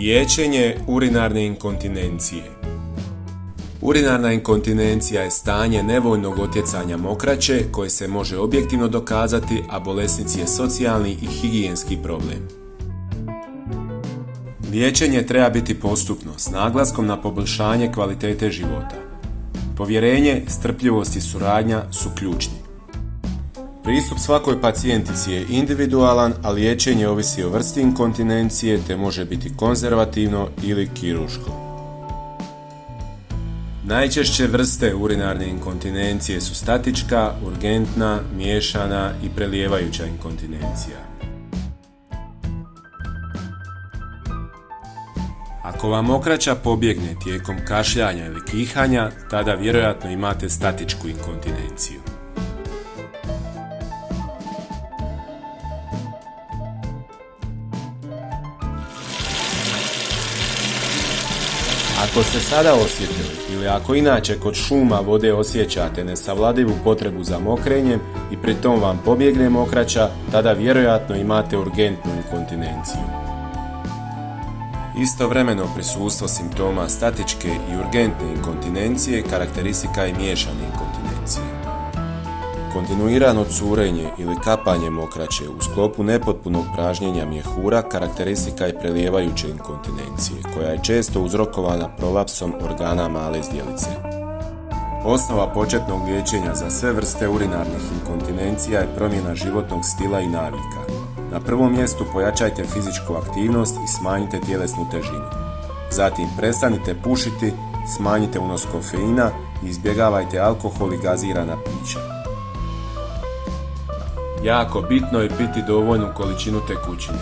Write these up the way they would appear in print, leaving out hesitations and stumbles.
Liječenje urinarne inkontinencije. Urinarna inkontinencija je stanje nevoljnog otjecanja mokraće koje se može objektivno dokazati, a bolesnici je socijalni i higijenski problem. Liječenje treba biti postupno, s naglaskom na poboljšanje kvalitete života. Povjerenje, strpljivost i suradnja su ključni. Pristup svakoj pacijentici je individualan, a liječenje ovisi o vrsti inkontinencije te može biti konzervativno ili kirurško. Najčešće vrste urinarne inkontinencije su statička, urgentna, miješana i prelijevajuća inkontinencija. Ako vam mokraća pobjegne tijekom kašljanja ili kihanja, tada vjerojatno imate statičku inkontinenciju. Ako ste sada osjetili ili ako inače kod šuma vode osjećate nesavladivu potrebu za mokrenjem i pri tom vam pobjegne mokraća, tada vjerojatno imate urgentnu inkontinenciju. Istovremeno prisustvo simptoma statičke i urgentne inkontinencije karakteristika je miješane inkontinencije. Kontinuirano curenje ili kapanje mokraće u sklopu nepotpunog pražnjenja mjehura karakteristika je prelijevajuće inkontinencije, koja je često uzrokovana prolapsom organa male zdjelice. Osnova početnog liječenja za sve vrste urinarnih inkontinencija je promjena životnog stila i navika. Na prvom mjestu pojačajte fizičku aktivnost i smanjite tjelesnu težinu. Zatim prestanite pušiti, smanjite unos kofeina i izbjegavajte alkohol i gazirana pića. Jako bitno je piti dovoljnu količinu tekućine.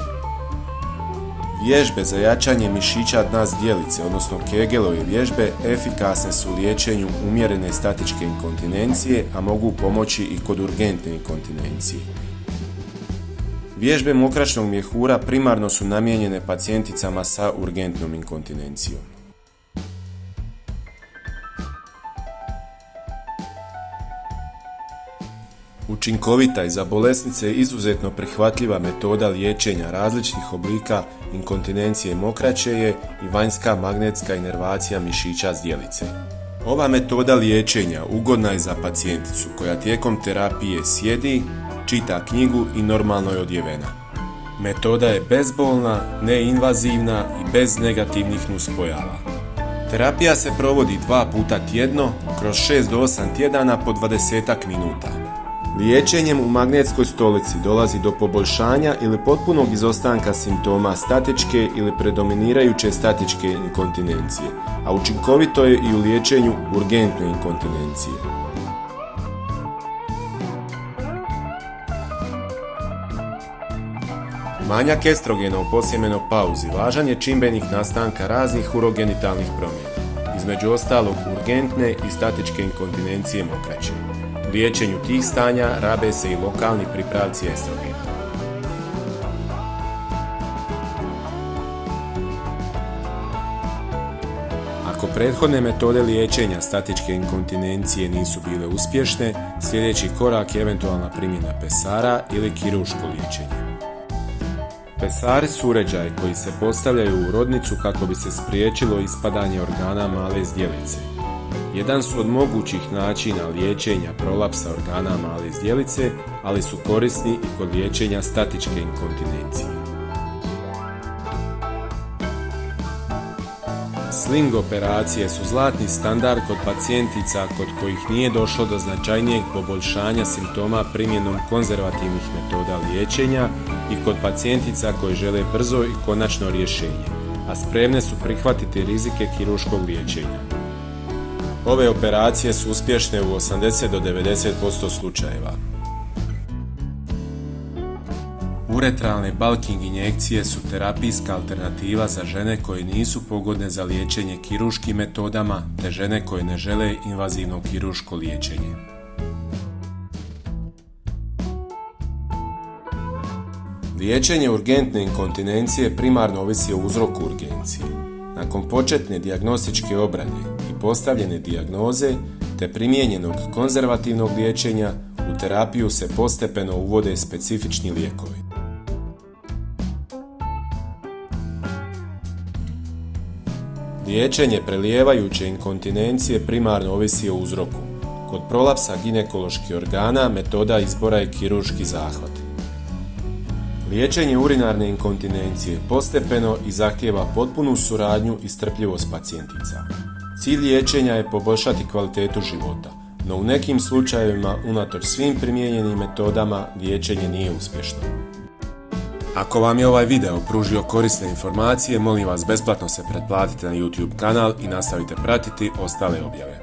Vježbe za jačanje mišića dna zdjelice, odnosno Kegelove vježbe, efikasne su u liječenju umjerene statičke inkontinencije, a mogu pomoći i kod urgentne inkontinencije. Vježbe mokraćnog mjehura primarno su namijenjene pacijenticama sa urgentnom inkontinencijom. Učinkovita i za bolesnice izuzetno prihvatljiva metoda liječenja različitih oblika inkontinencije mokraće je i vanjska magnetska inervacija mišića zdjelice. Ova metoda liječenja ugodna je za pacijenticu koja tijekom terapije sjedi, čita knjigu i normalno je odjevena. Metoda je bezbolna, neinvazivna i bez negativnih nuspojava. Terapija se provodi 2 puta tjedno, kroz 6 do 8 tjedana po 20 minuta. Liječenjem u magnetskoj stolici dolazi do poboljšanja ili potpunog izostanka simptoma statičke ili predominirajuće statičke inkontinencije, a učinkovito je i u liječenju urgentne inkontinencije. Manjak estrogena u posjemenopauzi važan je čimbenik nastanka raznih urogenitalnih promjena, između ostalog urgentne i statičke inkontinencije mokraće. U liječenju tih stanja rabe se i lokalni pripravci estrogena. Ako prethodne metode liječenja statičke inkontinencije nisu bile uspješne, sljedeći korak je eventualna primjena pesara ili kirurško liječenje. Pesari su uređaji koji se postavljaju u rodnicu kako bi se spriječilo ispadanje organa male zdjelice. Jedan su od mogućih načina liječenja prolapsa organa male zdjelice, ali su korisni i kod liječenja statičke inkontinencije. Sling operacije su zlatni standard kod pacijentica kod kojih nije došlo do značajnijeg poboljšanja simptoma primjenom konzervativnih metoda liječenja i kod pacijentica koji žele brzo i konačno rješenje, a spremne su prihvatiti rizike kirurškog liječenja. Ove operacije su uspješne u 80 do 90% slučajeva. Uretralne bulking injekcije su terapijska alternativa za žene koje nisu pogodne za liječenje kirurškim metodama te žene koje ne žele invazivno kirurško liječenje. Liječenje urgentne inkontinencije primarno ovisi o uzroku urgencije. Nakon početne dijagnostičke obrade i postavljene dijagnoze te primijenjenog konzervativnog liječenja, u terapiju se postepeno uvode specifični lijekovi. Liječenje prelijevajuće inkontinencije primarno ovisi o uzroku. Kod prolapsa ginekoloških organa metoda izbora je kirurški zahvat. Liječenje urinarne inkontinencije postepeno i zahtijeva potpunu suradnju i strpljivost pacijentica. Cilj liječenja je poboljšati kvalitetu života, no u nekim slučajevima unatoč svim primijenjenim metodama liječenje nije uspješno. Ako vam je ovaj video pružio korisne informacije, molim vas besplatno se pretplatite na YouTube kanal i nastavite pratiti ostale objave.